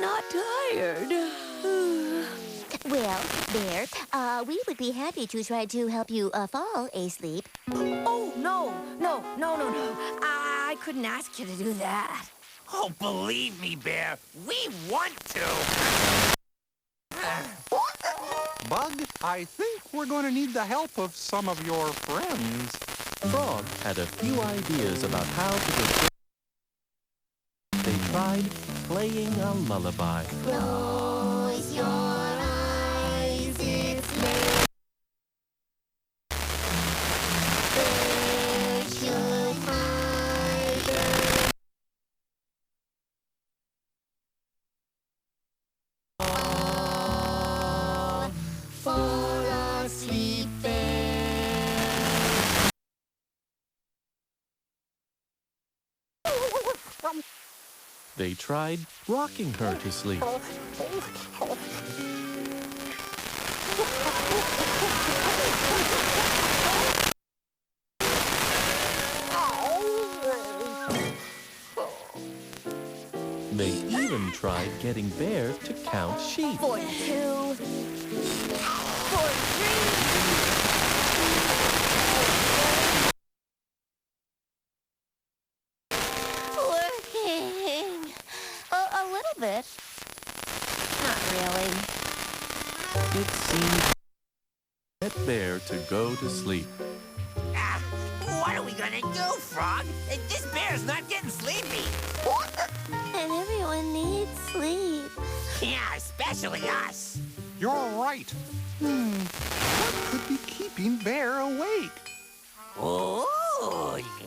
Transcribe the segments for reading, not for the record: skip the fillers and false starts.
not tired. Well, Bear, we would be happy to try to help you fall asleep. Oh, no. I couldn't ask you to do that. Oh, believe me, Bear, we want to. Bug, I think we're going to need the help of some of your friends. Frog had a few ideas about how to get... They tried playing a lullaby. Close your eyes, it's late. Where should I go? Fall asleep, Bear. They tried rocking her to sleep. They even tried getting Bear to count sheep. 42, 43. Working. A little bit. Not really. It seemed get Bear to go to sleep. What are we gonna do, Frog? This bear's not getting sleepy. And everyone needs sleep. Yeah, especially us. You're right. What could be keeping Bear awake? Ooh,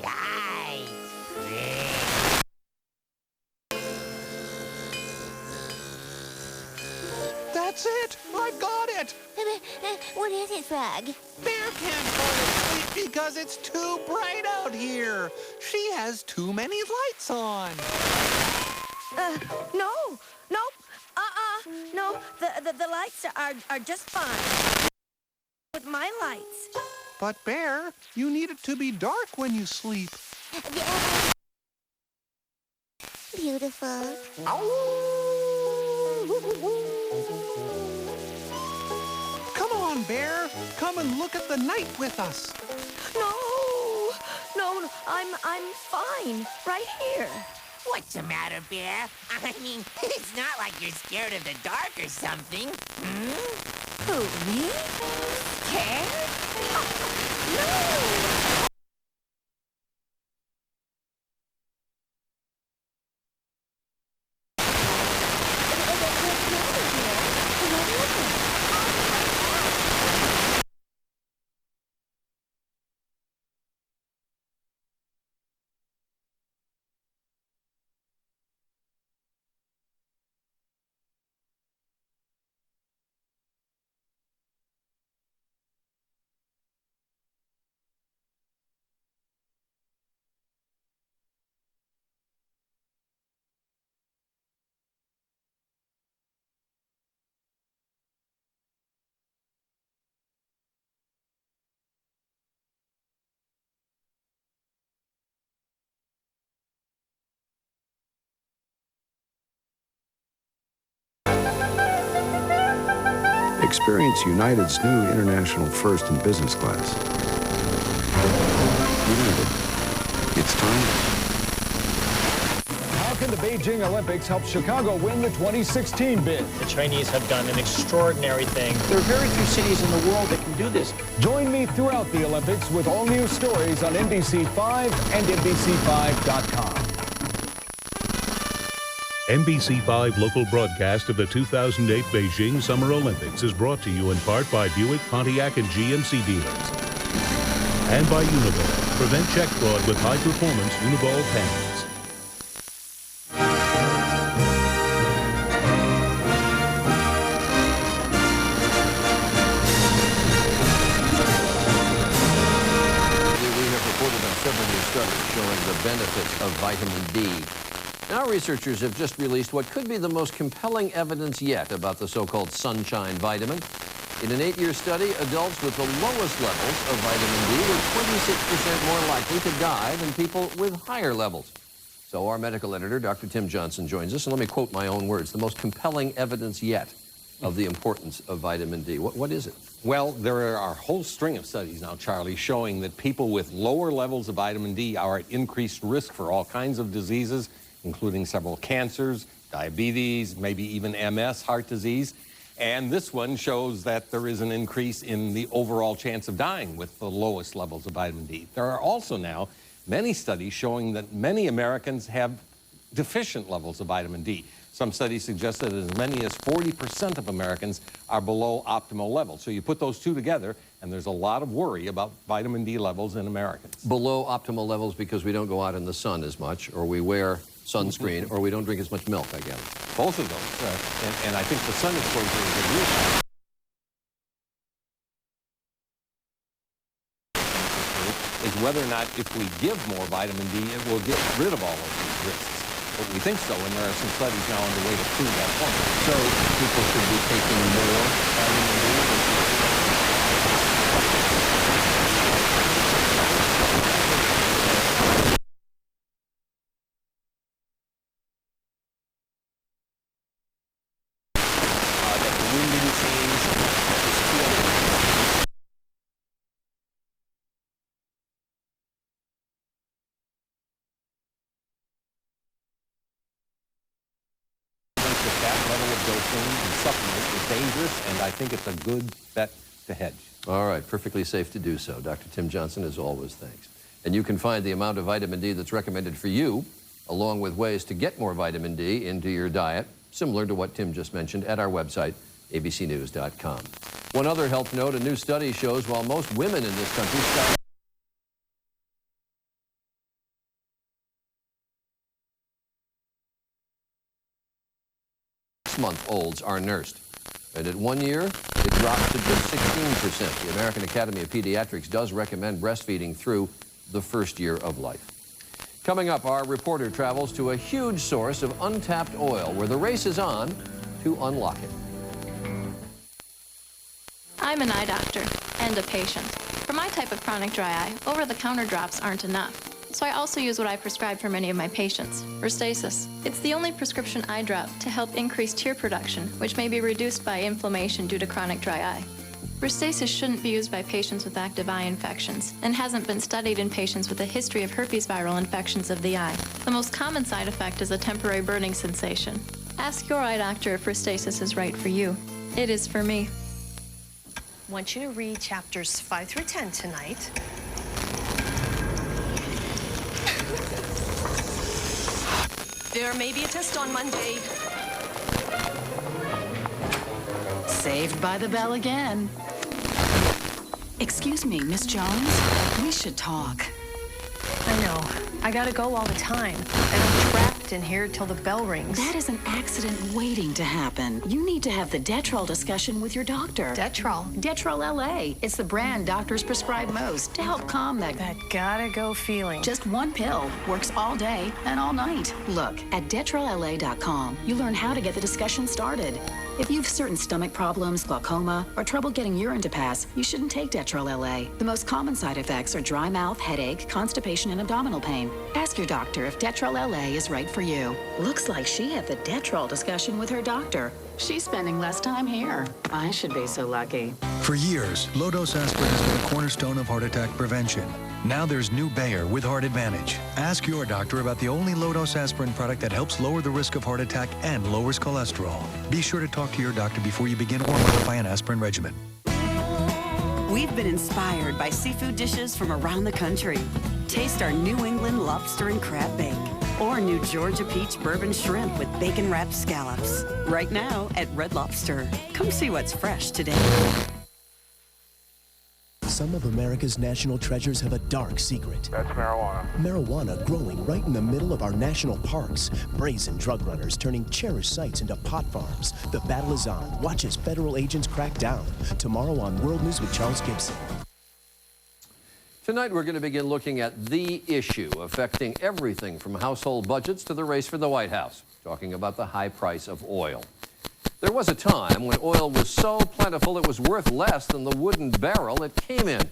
light. That's it! I got it! What is it, Frog? Bear can't go to sleep because it's too bright out here. She has too many lights on. No. No, the lights are just fine. With my lights. But Bear, you need it to be dark when you sleep. Beautiful. Come on, Bear. Come and look at the night with us. No, I'm fine. Right here. What's the matter, Bear? I mean, it's not like you're scared of the dark or something. Who, me? Scared? No! Experience United's new international first in business class. United. It's time. How can the Beijing Olympics help Chicago win the 2016 bid? The Chinese have done an extraordinary thing. There are very few cities in the world that can do this. Join me throughout the Olympics with all new stories on NBC5 and NBC5.com. NBC5 local broadcast of the 2008 Beijing Summer Olympics is brought to you in part by Buick, Pontiac, and GMC dealers. And by Uniball. Prevent check fraud with high-performance Uniball pens. We have reported on several new studies showing the benefits of vitamin D. Now researchers have just released what could be the most compelling evidence yet about the so-called sunshine vitamin. In an 8-year study, adults with the lowest levels of vitamin D were 26% more likely to die than people with higher levels. So our medical editor, Dr. Tim Johnson, joins us. And let me quote my own words, the most compelling evidence yet of the importance of vitamin D. What is it? Well, there are a whole string of studies now, Charlie, showing that people with lower levels of vitamin D are at increased risk for all kinds of diseases, including several cancers, diabetes, maybe even MS, heart disease. And this one shows that there is an increase in the overall chance of dying with the lowest levels of vitamin D. There are also now many studies showing that many Americans have deficient levels of vitamin D. Some studies suggest that as many as 40% of Americans are below optimal levels. So you put those two together, and there's a lot of worry about vitamin D levels in Americans. Below optimal levels because we don't go out in the sun as much, or we wear sunscreen, or we don't drink as much milk, I guess. Both of those. And I think the sun exposure is a real is whether or not if we give more vitamin D, it will get rid of all of these risks. But we think so, and there are some studies now underway to prove that point. So people should be taking more vitamin D? And I think it's a good bet to hedge. All right, perfectly safe to do so. Dr. Tim Johnson, as always, thanks. And you can find the amount of vitamin D that's recommended for you, along with ways to get more vitamin D into your diet, similar to what Tim just mentioned, at our website, abcnews.com. One other health note, a new study shows while most women in this country start month-olds are nursed. And at 1 year, it dropped to just 16%. The American Academy of Pediatrics does recommend breastfeeding through the first year of life. Coming up, our reporter travels to a huge source of untapped oil where the race is on to unlock it. I'm an eye doctor and a patient. For my type of chronic dry eye, over-the-counter drops aren't enough. So I also use what I prescribe for many of my patients, Restasis. It's the only prescription eye drop to help increase tear production, which may be reduced by inflammation due to chronic dry eye. Restasis shouldn't be used by patients with active eye infections and hasn't been studied in patients with a history of herpes viral infections of the eye. The most common side effect is a temporary burning sensation. Ask your eye doctor if Restasis is right for you. It is for me. I want you to read chapters 5 through 10 tonight. There may be a test on Monday. Saved by the bell again. Excuse me, Miss Jones? We should talk. I know. I gotta go all the time. And I'm trapped in here till the bell rings. That is an accident waiting to happen. You need to have the Detrol discussion with your doctor. Detrol? Detrol LA. It's the brand doctors prescribe most to help calm that gotta go feeling. Just one pill. Works all day and all night. Look, at DetrolLA.com, you learn how to get the discussion started. If you have certain stomach problems, glaucoma, or trouble getting urine to pass, you shouldn't take Detrol LA. The most common side effects are dry mouth, headache, constipation, and abdominal pain. Ask your doctor if Detrol LA is right for you. Looks like she had the Detrol discussion with her doctor. She's spending less time here. I should be so lucky. For years, low-dose aspirin has been a cornerstone of heart attack prevention. Now there's new Bayer with Heart Advantage. Ask your doctor about the only low-dose aspirin product that helps lower the risk of heart attack and lowers cholesterol. Be sure to talk to your doctor before you begin or modify an aspirin regimen. We've been inspired by seafood dishes from around the country. Taste our New England lobster and crab bake, or New Georgia peach bourbon shrimp with bacon-wrapped scallops. Right now at Red Lobster. Come see what's fresh today. Some of America's national treasures have a dark secret. That's marijuana. Marijuana growing right in the middle of our national parks. Brazen drug runners turning cherished sites into pot farms. The battle is on. Watch as federal agents crack down. Tomorrow on World News with Charles Gibson. Tonight, we're going to begin looking at the issue affecting everything from household budgets to the race for the White House, talking about the high price of oil. There was a time when oil was so plentiful it was worth less than the wooden barrel it came in.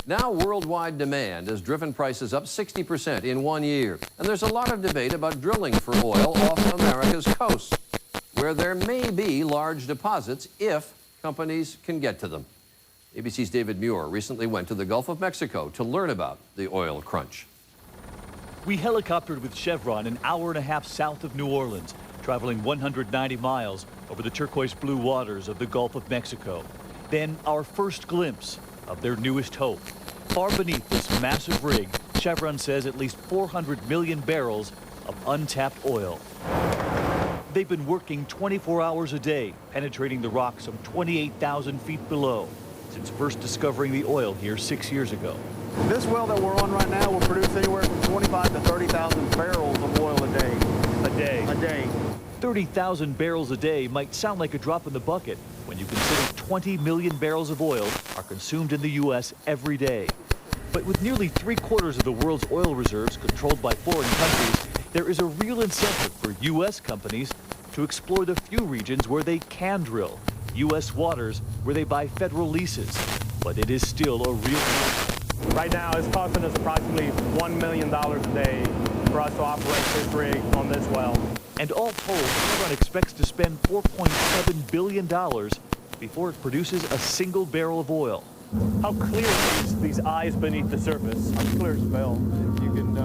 Now worldwide demand has driven prices up 60% in 1 year. And there's a lot of debate about drilling for oil off America's coast, where there may be large deposits if companies can get to them. ABC's David Muir recently went to the Gulf of Mexico to learn about the oil crunch. We helicoptered with Chevron an hour and a half south of New Orleans, traveling 190 miles over the turquoise blue waters of the Gulf of Mexico. Then our first glimpse of their newest hope. Far beneath this massive rig, Chevron says at least 400 million barrels of untapped oil. They've been working 24 hours a day, penetrating the rock some 28,000 feet below, since first discovering the oil here 6 years ago. This well that we're on right now will produce anywhere from 25 to 30,000 barrels of oil a day. A day. 30,000 barrels a day might sound like a drop in the bucket when you consider 20 million barrels of oil are consumed in the U.S. every day. But with nearly 3/4 of the world's oil reserves controlled by foreign countries, there is a real incentive for U.S. companies to explore the few regions where they can drill, U.S. waters where they buy federal leases. But it is still a real risk. Right now, it's costing us approximately $1 million a day for us to operate this rig on this well. And all told, Chevron expects to spend $4.7 billion before it produces a single barrel of oil. How clear are these eyes beneath the surface? It's clear as a bell. You can,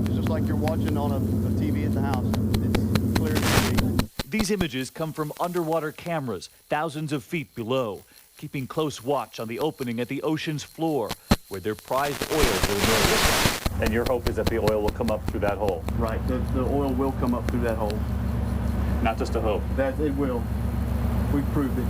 it's just like you're watching on a TV at the house. It's clear as can be. These images come from underwater cameras thousands of feet below, keeping close watch on the opening at the ocean's floor, where their prized oil will emerge. And your hope is that the oil will come up through that hole? Right, the oil will come up through that hole. Not just a hope? That it will. We've proved it.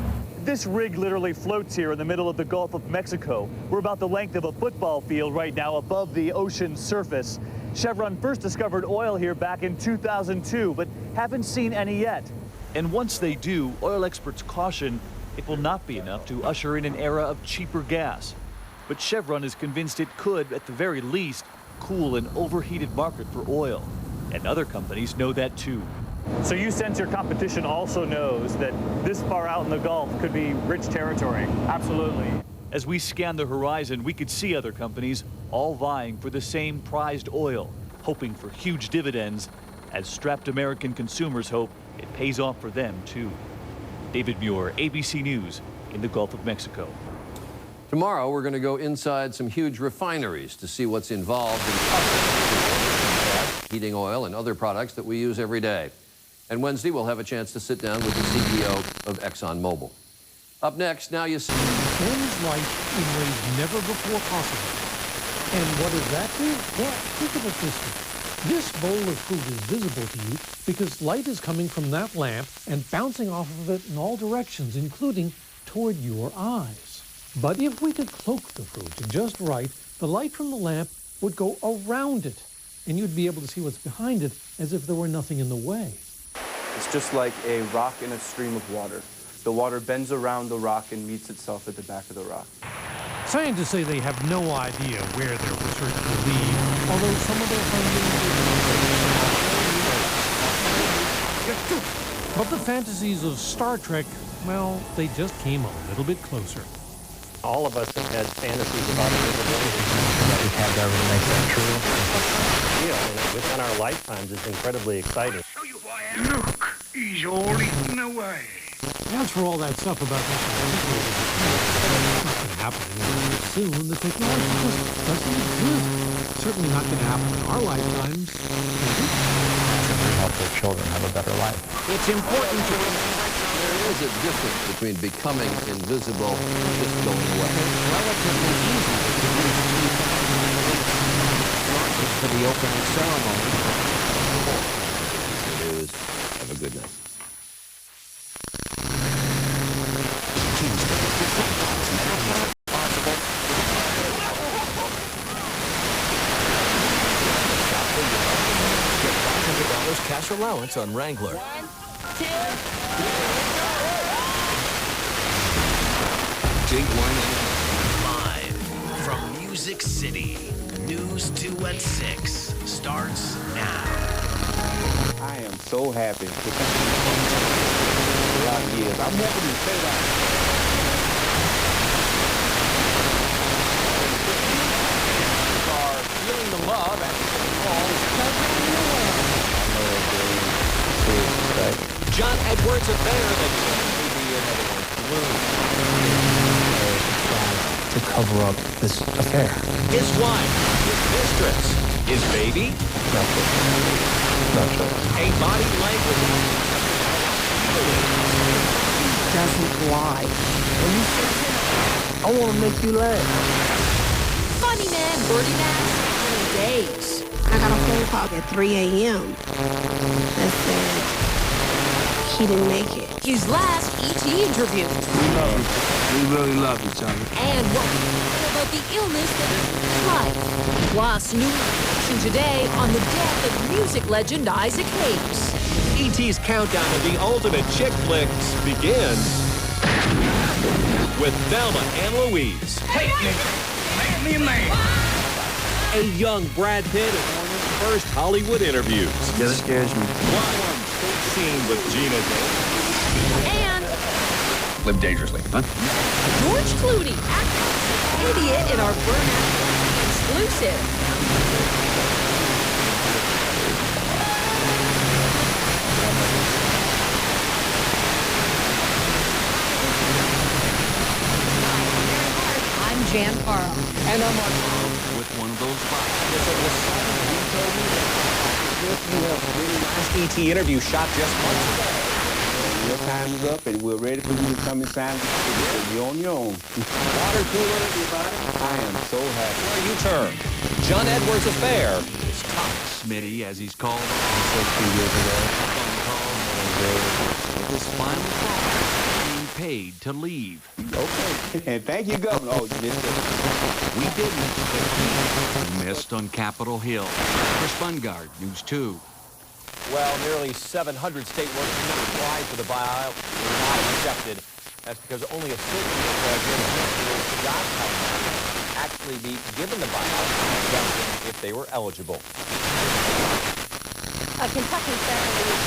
This rig literally floats here in the middle of the Gulf of Mexico. We're about the length of a football field right now above the ocean's surface. Chevron first discovered oil here back in 2002, but haven't seen any yet. And once they do, oil experts caution it will not be enough to usher in an era of cheaper gas. But Chevron is convinced it could, at the very least, cool an overheated market for oil. And other companies know that too. So you sense your competition also knows that this far out in the Gulf could be rich territory? Absolutely. As we scan the horizon, we could see other companies all vying for the same prized oil, hoping for huge dividends, as strapped American consumers hope it pays off for them too. David Muir, ABC News, in the Gulf of Mexico. Tomorrow, we're going to go inside some huge refineries to see what's involved in gas, heating oil, and other products that we use every day. And Wednesday, we'll have a chance to sit down with the CEO of ExxonMobil. Up next, now you see Ends life in ways never before possible. And what does that do? Well, think of it this way. This bowl of food is visible to you because light is coming from that lamp and bouncing off of it in all directions, including toward your eyes. But if we could cloak the fruit just right, the light from the lamp would go around it, and you'd be able to see what's behind it as if there were nothing in the way. It's just like a rock in a stream of water. The water bends around the rock and meets itself at the back of the rock. Scientists say they have no idea where their research will lead, although some of their findings... But the fantasies of Star Trek, well, they just came a little bit closer. All of us have had fantasies about invisibility. We have to ever make that true. Within our lifetimes, it's incredibly exciting. Look, he's all eaten away. As for all that stuff about that, it's not going to happen anytime soon. The technology just doesn't exist. Certainly not going to happen in our lifetimes. Help their children have a better life. It's important to there is a difference between becoming invisible and just going away. Relatively easy for the opening ceremony. News. Have a good night. $500 cash allowance on Wrangler. 1, 2. Jake Live from Music City, News 2 at 6 starts now. I am so happy. I'm happy to say that. repealing the law that calls John Edwards' affair that to cover up this affair. his wife, his mistress, his baby, Not true. a body language. Doesn't lie. When you sit down, I want to make you laugh. Funny man, Birdie Max, days. I got a phone call at 3 a.m. that said he didn't make it. His last ET interview. We love you. We really love you, Johnny. And what we know about the illness that is life. Plus, new information today on the death of music legend Isaac Hayes. E.T.'s countdown of the ultimate chick flicks begins with Thelma and Louise. Hey, nigga, make me a man. A young Brad Pitt is one of his first Hollywood interviews. That scares me. One big scene with Gina Davis. And Live dangerously, huh? George Clooney, actor, idiot in our Burnout exclusive. I'm Jan Carl. And I'm on with one of those boxes. Last ET interview shot just months ago. Your time is up, and we're ready for you to come inside. You're on your own. Water cooler, everybody. I am so happy. Where you turn. John Edwards' affair is top. Smitty, as he's called. 2 years ago. Phone call. It was final call. Being paid to leave. Okay. And thank you, Governor. Oh, you missed it. We didn't, but he missed on Capitol Hill. Chris Bungard, News 2. Well, nearly 700 state workers who applied for the buyout were not accepted. That's because only a certain number of got actually be given the buyout if they were eligible. A Kentucky family is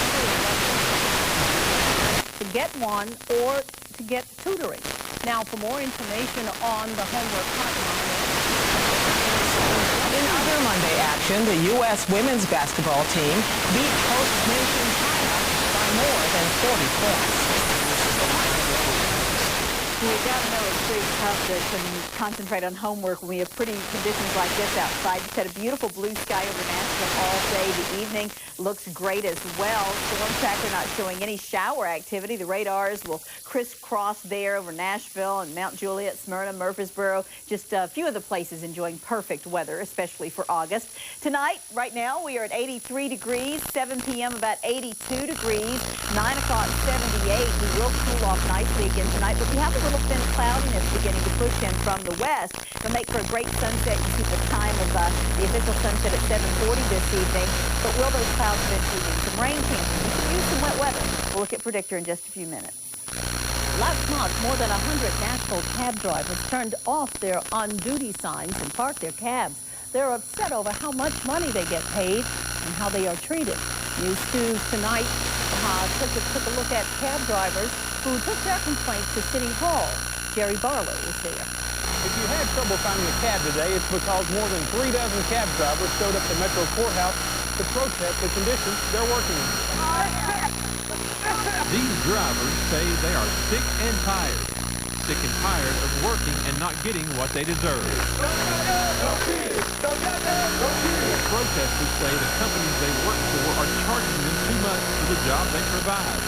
to get one or to get tutoring. Now, for more information on the homework hotline. In other Monday action, the U.S. women's basketball team beat host nation China by more than 40 points. We've got to know it's pretty tough to concentrate on homework when we have pretty conditions like this outside. Just had a beautiful blue sky over Nashville all day. The evening looks great as well. Storm tracker not showing any shower activity. The radars will crisscross there over Nashville and Mount Juliet, Smyrna, Murfreesboro. Just a few of the places enjoying perfect weather, especially for August. Tonight, right now, we are at 83 degrees. 7 p.m. about 82 degrees. 9 o'clock, 78. We will cool off nicely again tonight, but we have a little thin cloudiness beginning to push in from the west. It'll make for a great sunset. You see the time of the official sunset at 7:40 this evening. But will those clouds eventually bring some rain chances? We can use some wet weather. We'll look at Predictor in just a few minutes. Last month, more than 100 Nashville cab drivers turned off their on-duty signs and parked their cabs. They're upset over how much money they get paid and how they are treated. News 2 tonight took a look at cab drivers who took their complaints to City Hall. Jerry Barlow is there. If you had trouble finding a cab today, it's because more than 3 dozen cab drivers showed up to Metro Courthouse to protest the conditions they're working in. These drivers say they are sick and tired. Sick and tired of working and not getting what they deserve. Protesters say the companies they work for are charging them too much for the job they provide.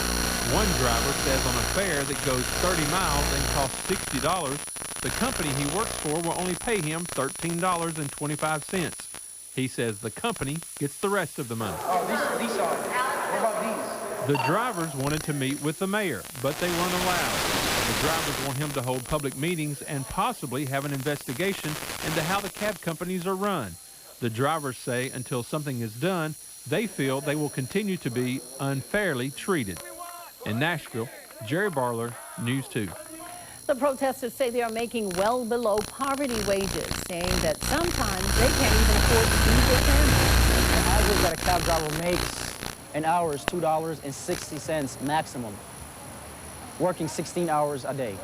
One driver says on a fare that goes 30 miles and costs $60, the company he works for will only pay him $13.25. He says the company gets the rest of the money. Oh, these are. What about these? The drivers wanted to meet with the mayor, but they weren't allowed. The drivers want him to hold public meetings and possibly have an investigation into how the cab companies are run. The drivers say until something is done, they feel they will continue to be unfairly treated. In Nashville, Jerry Barlow, News 2. The protesters say they are making well below poverty wages, saying that sometimes they can't even afford to feed their families. The average that a cab driver makes an hour is $2.60 maximum, working 16 hours a day.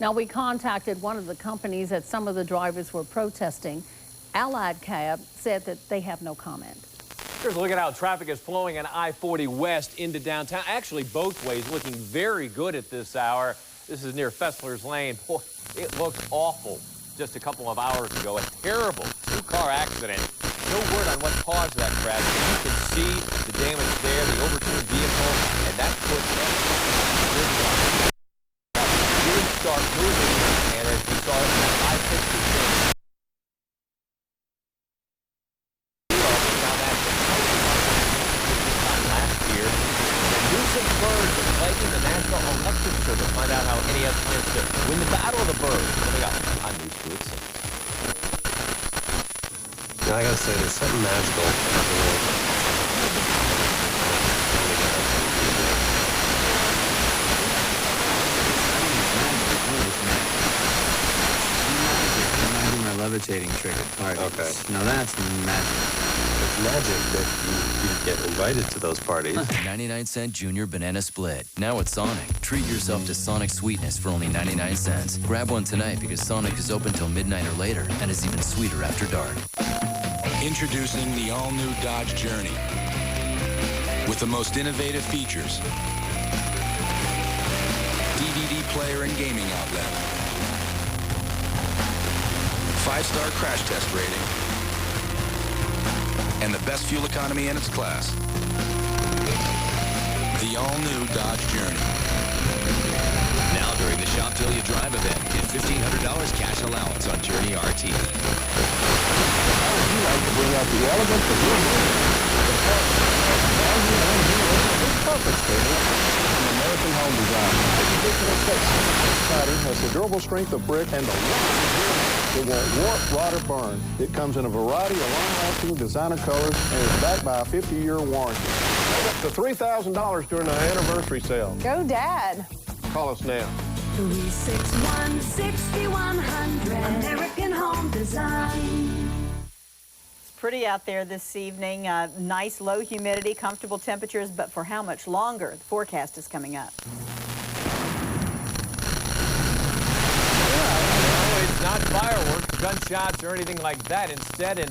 Now, we contacted one of the companies that some of the drivers were protesting. Allied Cab said that they have no comment. Here's a look at how traffic is flowing on I-40 West into downtown. Actually, both ways looking very good at this hour. This is near Fessler's Lane. Boy, it looks awful. Just a couple of hours ago, a terrible two-car accident. No word on what caused that crash. You can see the damage there, the overturned vehicle, and that puts everything did start moving, and as we saw it, I-60 birds are plaguing the National Electric Service. Find out how NES plans to win the battle of the birds. Coming up on News 2 at 6. I gotta say, there's something magical about the world. My levitating trick at parties. Okay. Now that's magic. It's magic that you get invited to those parties. 99-cent Junior Banana Split. Now at Sonic. Treat yourself to Sonic sweetness for only 99 cents. Grab one tonight because Sonic is open till midnight or later and is even sweeter after dark. Introducing the all-new Dodge Journey with the most innovative features. DVD player and gaming outlet. 5-star crash test rating. And the best fuel economy in its class. The all-new Dodge Journey. Now during the Shop Till You Drive event, get $1,500 cash allowance on Journey RT. How would you like to bring out the elegance of your carpet table from American Home Design? It's ridiculous siding has the durable strength of brick and the it won't warp, rot, or burn. It comes in a variety of long-lasting designer colors and is backed by a 50-year warranty. Up to $3,000 during our anniversary sale. Go, Dad. Call us now. 361-6100. American Home Design. It's pretty out there this evening. Nice low humidity, comfortable temperatures, but for how much longer? The forecast is coming up. Not fireworks, gunshots, or anything like that. Instead, an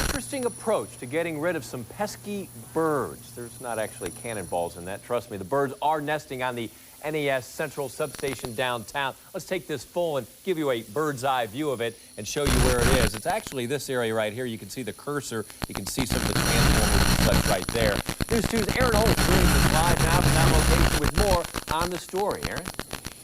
interesting approach to getting rid of some pesky birds. There's not actually cannonballs in that. Trust me, the birds are nesting on the NES Central Substation downtown. Let's take this full and give you a bird's eye view of it and show you where it is. It's actually this area right here. You can see the cursor. You can see some of the transformers and such right there. News 2's Aaron Holt joins us live now from that location with more on the story. Aaron?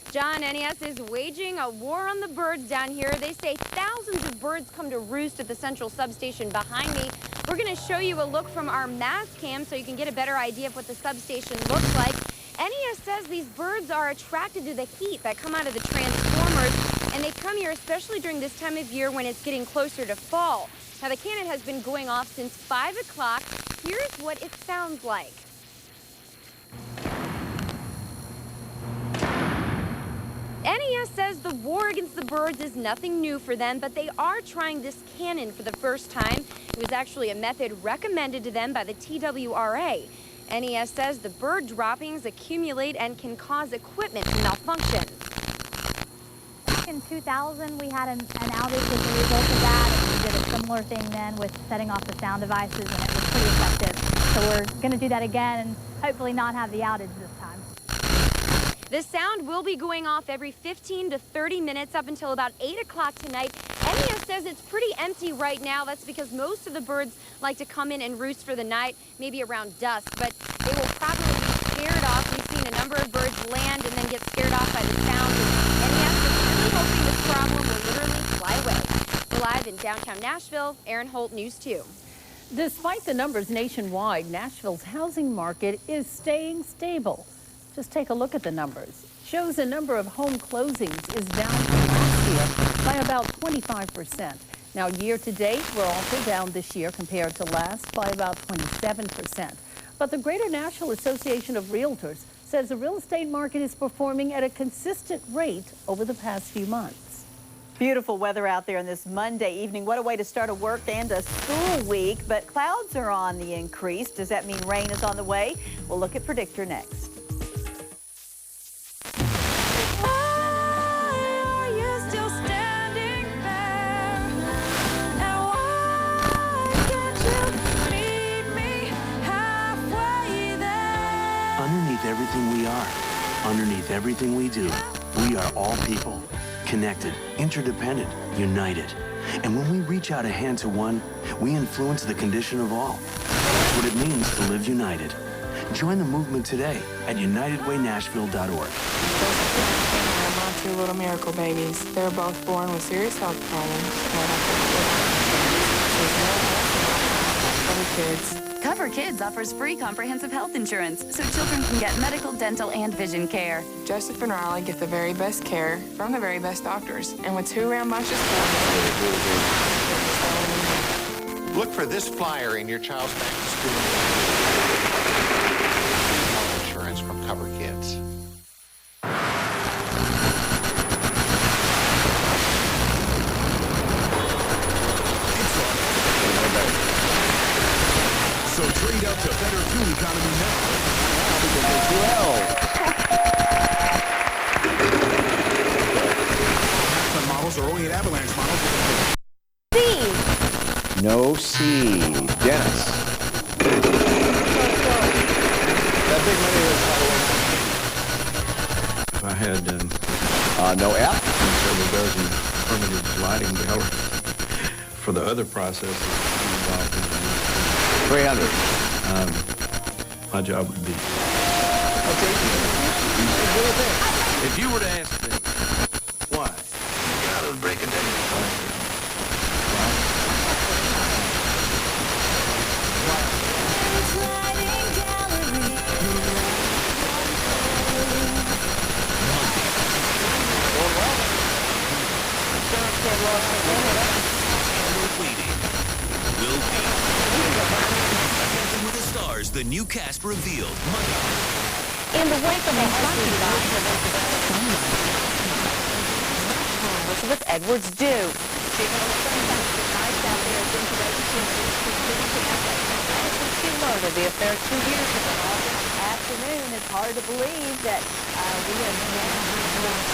John, NES is waging a war on the birds down here. They say thousands of birds come to roost at the Central Substation behind me. We're going to show you a look from our mass cam so you can get a better idea of what the substation looks like. NES says these birds are attracted to the heat that come out of the transformers, and they come here especially during this time of year when it's getting closer to fall. Now, the cannon has been going off since 5 o'clock. Here's what it sounds like. NES says the war against the birds is nothing new for them, but they are trying this cannon for the first time. It was actually a method recommended to them by the TWRA. NES says the bird droppings accumulate and can cause equipment to malfunction. Back in 2000, we had an outage as a result of that, and we did a similar thing then with setting off the sound devices, and it was pretty effective. So we're going to do that again and hopefully not have the outage this time. The sound will be going off every 15 to 30 minutes up until about 8 o'clock tonight. NES says it's pretty empty right now. That's because most of the birds like to come in and roost for the night, maybe around dusk, but they will probably be scared off. We've seen a number of birds land and then get scared off by the sound. And NES is really hoping this problem will literally fly away. We're live in downtown Nashville. Aaron Holt, News 2. Despite the numbers nationwide, Nashville's housing market is staying stable. Just take a look at the numbers. Shows the number of home closings is down from last year by about 25%. Now, year to date, we're also down this year compared to last by about 27%. But the Greater Nashville Association of Realtors says the real estate market is performing at a consistent rate over the past few months. Beautiful weather out there on this Monday evening. What a way to start a work and a school week. But clouds are on the increase. Does that mean rain is on the way? We'll look at Predictor next. everything we are, underneath everything we do, we are all people, connected, interdependent, united. And when we reach out a hand to one, we influence the condition of all. That's what it means to live united. Join the movement today at unitedwaynashville.org. are my two little miracle babies. They're both born with serious health problems. Kids. Cover Kids offers free comprehensive health insurance so children can get medical, dental, and vision care. Joseph and Riley get the very best care from the very best doctors. And with 2 rambunctious Look for this flyer in your child's back-to-school health insurance from Cover Kids. So trade up to better fuel economy now. Some models are only an avalanche model. C. No C. Dennis. That big money is, by the way. If I had no F? several dozen permanent lighting galleries for the other processes involved in 300. My job would be. If you were to ask me, why? Get out of breaking down your phone. The new cast revealed Monday. In the wake of Elizabeth Edwards do. She learned of the affair 2 years ago. Afternoon, it's hard to believe that we have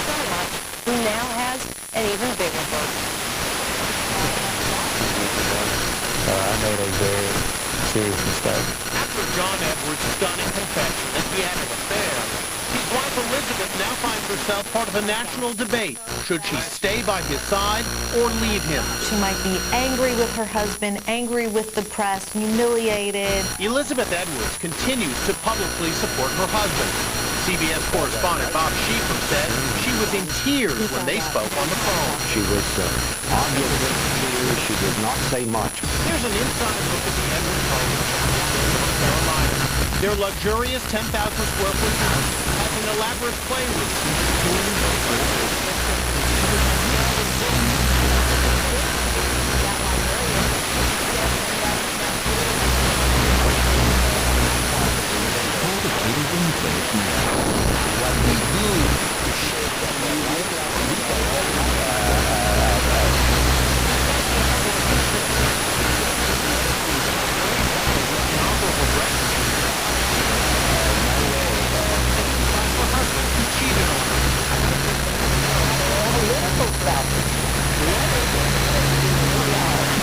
Starlight, who now has an even bigger burden. I made a very serious mistake. After John Edwards' stunning confession that he had an affair, his wife Elizabeth now finds herself part of a national debate. Should she stay by his side or leave him? She might be angry with her husband, angry with the press, humiliated. Elizabeth Edwards continues to publicly support her husband. CBS correspondent Bob Schieffer said she was in tears when they spoke on the phone. She was obviously in tears. She did not say much. Here's an inside look at the Edwards home in North Carolina. Their luxurious 10,000 square foot house has an elaborate play room.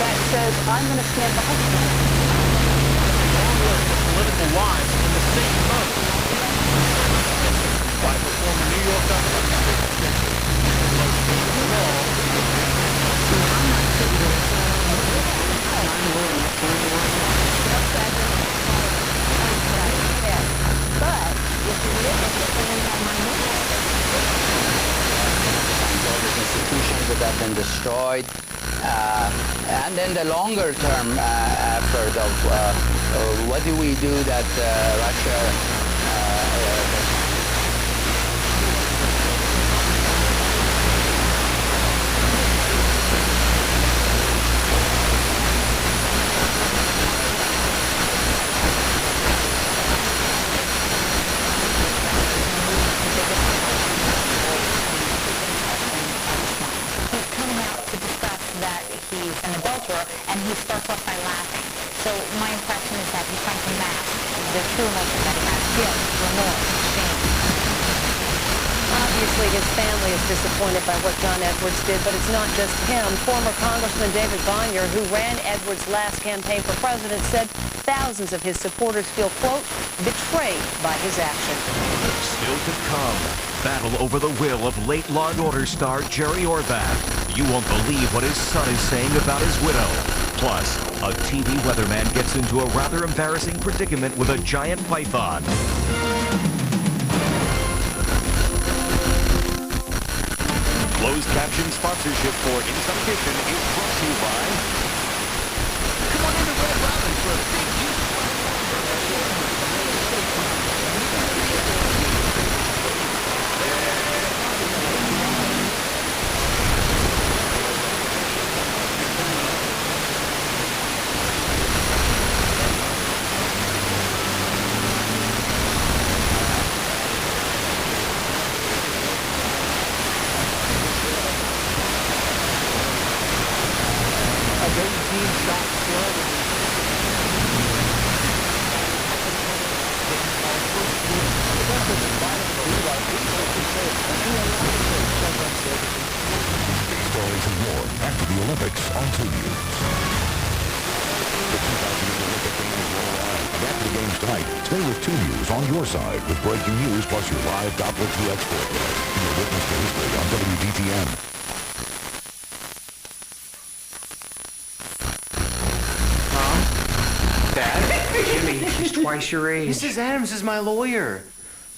That says, I'm going to stand behind you. Political wives in the same boat. By the former New York governor. Institutions that have been destroyed, and then the longer term effort of what do we do that Russia he's an adulterer, and he starts off by laughing. So my impression is that he's trying to mask the true emotions that he has: guilt, remorse, shame. Obviously, Obviously, his family is disappointed by what John Edwards did, but it's not just him. Former Congressman David Bonnier, who ran Edwards' last campaign for president, said thousands of his supporters feel, quote, betrayed by his actions. Still to come, battle over the will of late Law & Order star Jerry Orbach. You won't believe what his son is saying about his widow. Plus, a TV weatherman gets into a rather embarrassing predicament with a giant python. Closed caption sponsorship for Inside Kitchen is brought to you by... Come on into Red Robin for a big Stories and more after the Olympics on 2 News. The 2000 Olympic Games roll on. After the games tonight, stay with 2 News on your side with breaking news plus your live Doppler 2X forecast. Be a witness to history on WBTN. Dad? Jimmy, she's twice your age. Mrs. Adams is my lawyer.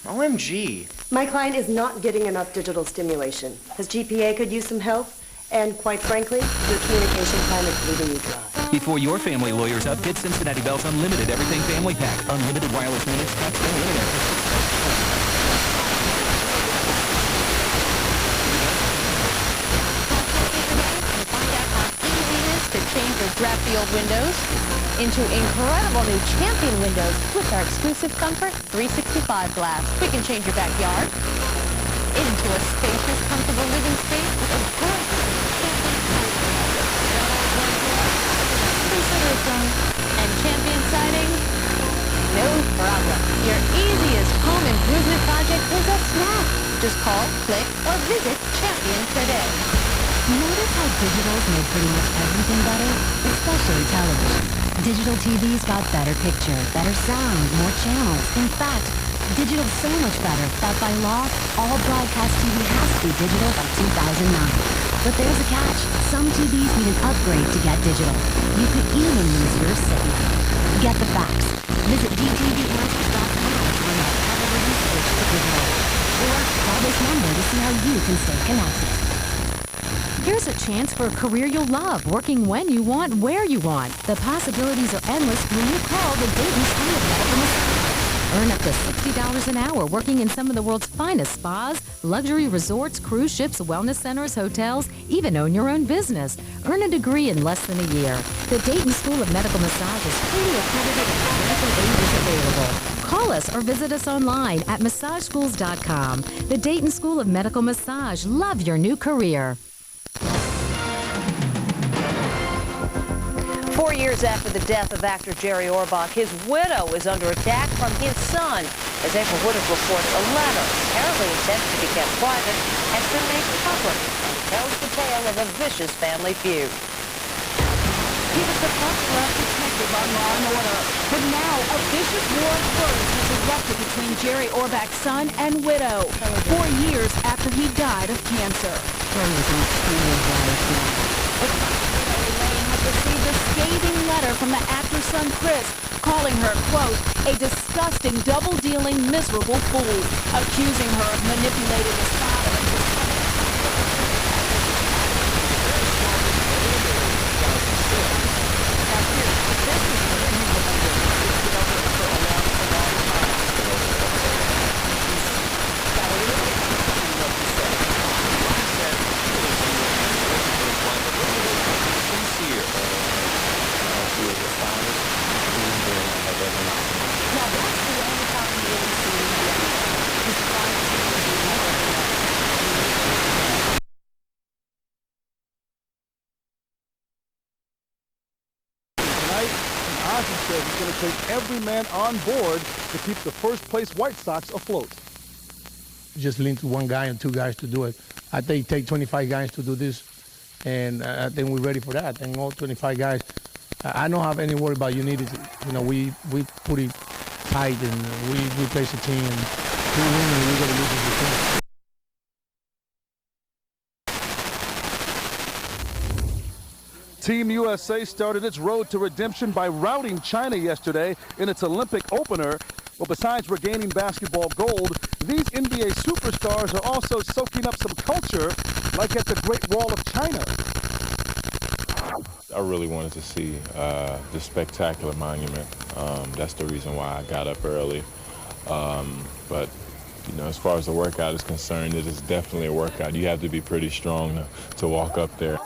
OMG. My client is not getting enough digital stimulation. His GPA could use some help, and quite frankly, your communication plan is leaving you dry. Before your family lawyers up, get Cincinnati Bell's Unlimited Everything Family Pack. Unlimited wireless minutes, text, and internet. To change your drafty old windows into incredible new Champion windows with our exclusive Comfort 365 glass. We can change your backyard into a spacious, comfortable living space with a gorgeous and Champion siding. No problem. Your easiest home improvement project is a snap. Just call, click, or visit Champion today. Notice how digital's made pretty much everything better, especially television. Digital TV's got better picture, better sound, more channels. In fact, digital's so much better that by law, all broadcast TV has to be digital by 2009. But there's a catch. Some TVs need an upgrade to get digital. You could even use your SIM. Get the facts. Visit dtvanswers.com to learn how television switch to digital. Or call this number to see how you can stay connected. Here's a chance for a career you'll love, working when you want, where you want. The possibilities are endless when you call the Dayton School of Medical Massage. Earn up to $60 an hour working in some of the world's finest spas, luxury resorts, cruise ships, wellness centers, hotels, even own your own business. Earn a degree in less than a year. The Dayton School of Medical Massage is fully accredited and medical aid is available. Call us or visit us online at massageschools.com. The Dayton School of Medical Massage. Love your new career. 4 years after the death of actor Jerry Orbach, his widow is under attack from his son. As April Woodard reports, a letter, apparently intended to be kept private, has been made public and tells the tale of a vicious family feud. He was the first detective on Law & Order, but now a vicious war of words has erupted between Jerry Orbach's son and widow, 4 years after he died of cancer. Jerry was an extremely wise man. Received a scathing letter from the actor's son, Chris, calling her, quote, a disgusting, double-dealing, miserable fool, accusing her of manipulating his father into says he's going to take every man on board to keep the first-place White Sox afloat. just lean to one guy and two guys to do it. I think it takes 25 guys to do this, and I think we're ready for that. I think all 25 guys. I don't have any worry about unity. You know, we pretty tight, and we play as a team, and we win, and we're gonna lose as a team. Team USA started its road to redemption by routing China yesterday in its Olympic opener. Well, besides regaining basketball gold, these NBA superstars are also soaking up some culture, like at the Great Wall of China. I really wanted to see this spectacular monument. That's the reason why I got up early. But you know, as far as the workout is concerned, it is definitely a workout. You have to be pretty strong to walk up there.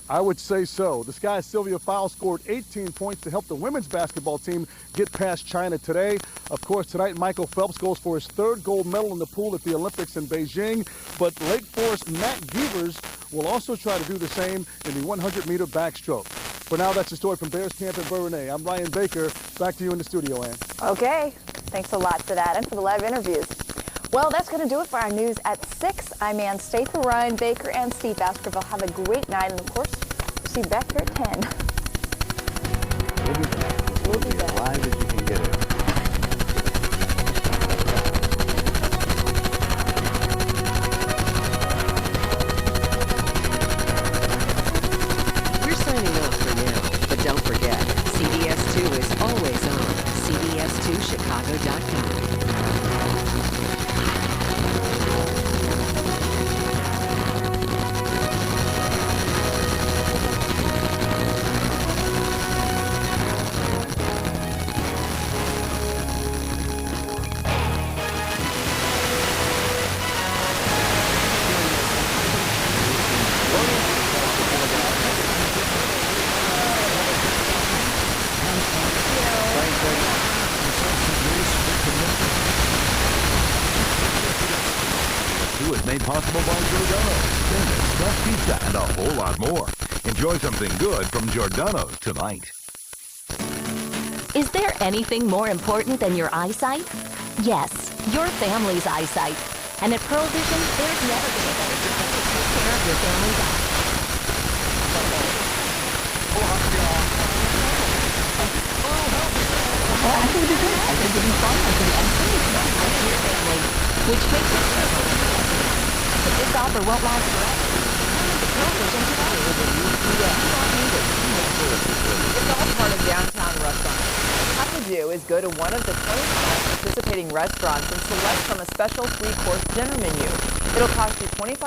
I would say so. The Sky's Sylvia Fowles scored 18 points to help the women's basketball team get past China today. Of course, tonight, Michael Phelps goes for his third gold medal in the pool at the Olympics in Beijing. But Lake Forest Matt Gievers will also try to do the same in the 100-meter backstroke. For now, that's the story from Bears Camp in Burnett. I'm Ryan Baker. Back to you in the studio, Ann. Okay. Thanks a lot for that and for the live interviews. Well, that's going to do it for our news at 6. I'm Ann State for Ryan Baker and Steve Baskerville. Have a great night, and of course, we'll see you back here at 10. We'll be back. Live as you can get it. We're signing off for now, but don't forget, CBS2 is always on. CBS2Chicago.com. Made possible by Giordano's, famous stuffed pizza, and a whole lot more. Enjoy something good from Giordano's tonight. Is there anything more important than your eyesight? Yes, your family's eyesight. And at Pearl Vision, there's never been a better time to take care of your family's eyes. I think it'd be good. I think it'd be fun. I think I'm for your family, which makes it simple. But this offer won't last forever. It's all part of downtown restaurants. All you have to do is go to one of the 25 participating restaurants and select from a special 3-course dinner menu. It'll cost you $25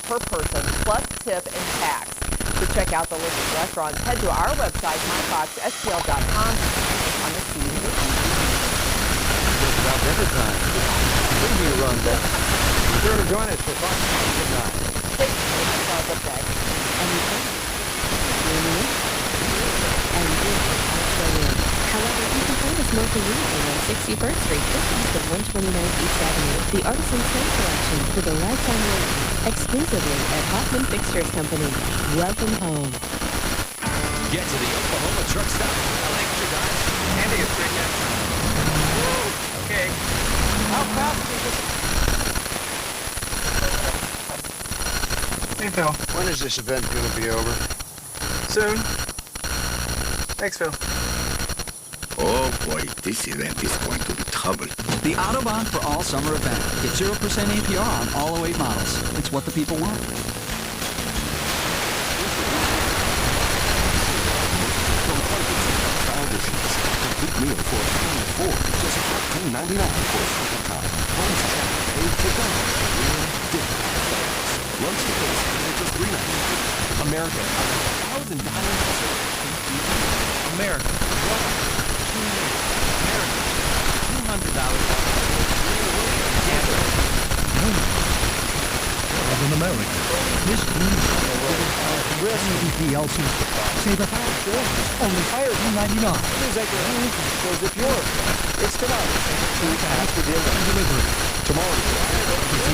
per person, plus tip and tax. To check out the list of restaurants, head to our website, myfoxstl.com, on the TV. It's about dinner time. Bring me a run, Beth. Be sure to join us for Fox Dinner Time. However, you can find us locally on 61st Street, just east of 129th East Avenue. The Artisan Sand Collection with a lifetime warranty, exclusively at Hoffman Fixtures Company. Welcome home. Get to the Oklahoma truck stop. Extra Dodge. Andy is straight next. Okay. How fast is it? Hey, Phil. When is this event going to be over? Soon. Thanks, Phil. Oh boy, this event is going to be trouble. The Autobahn for All Summer event. Get 0% APR on all 08 models. It's what the people want. Complete meal for $24, just $14.99 for a second time. Home snack, paid for dinner. Lunch tickets, just $3.99. America, $1,000. America. As an American, this means PLC. Save $1,000. Only higher $199. News anchor Henry shows if you're it's tonight. 2 after dinner. Tomorrow, it's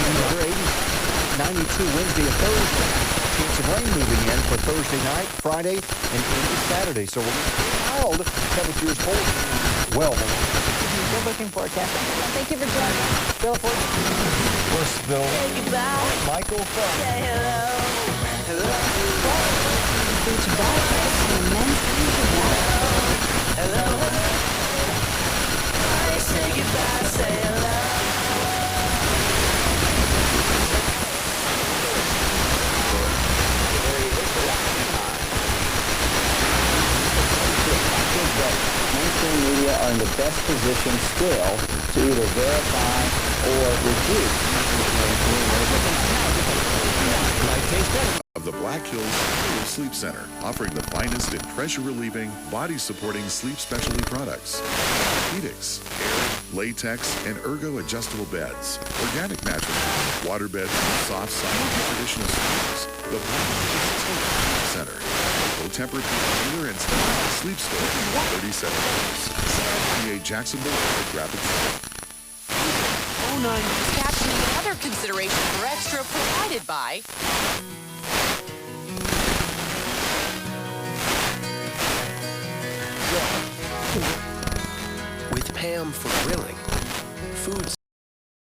92 Wednesday and Thursday. Chance of rain moving in for Thursday night, Friday, and into Saturday. So we're wild temperatures holding well. Good looking forecast. Thank you for joining us. Bill Ford. First, Bill. Say goodbye. Michael Phelps. Say hello. Hello. Beach volleyball and men's basketball. Hello. Say goodbye. Say hello. Mainstream media are in the best position still to either verify or refute. Of the Black Hills Sleep Center, offering the finest in pressure-relieving, body-supporting sleep specialty products. Orthopedics, air, latex, and ergo-adjustable beds, organic mattresses, water beds, soft, silent, traditional sleepers. The Black Hills Sleep Center. Low-tempered heater and sleep store, 37 PA Jacksonville, Rapid City. 09 captioning and other consideration for extra provided by with Pam for grilling, food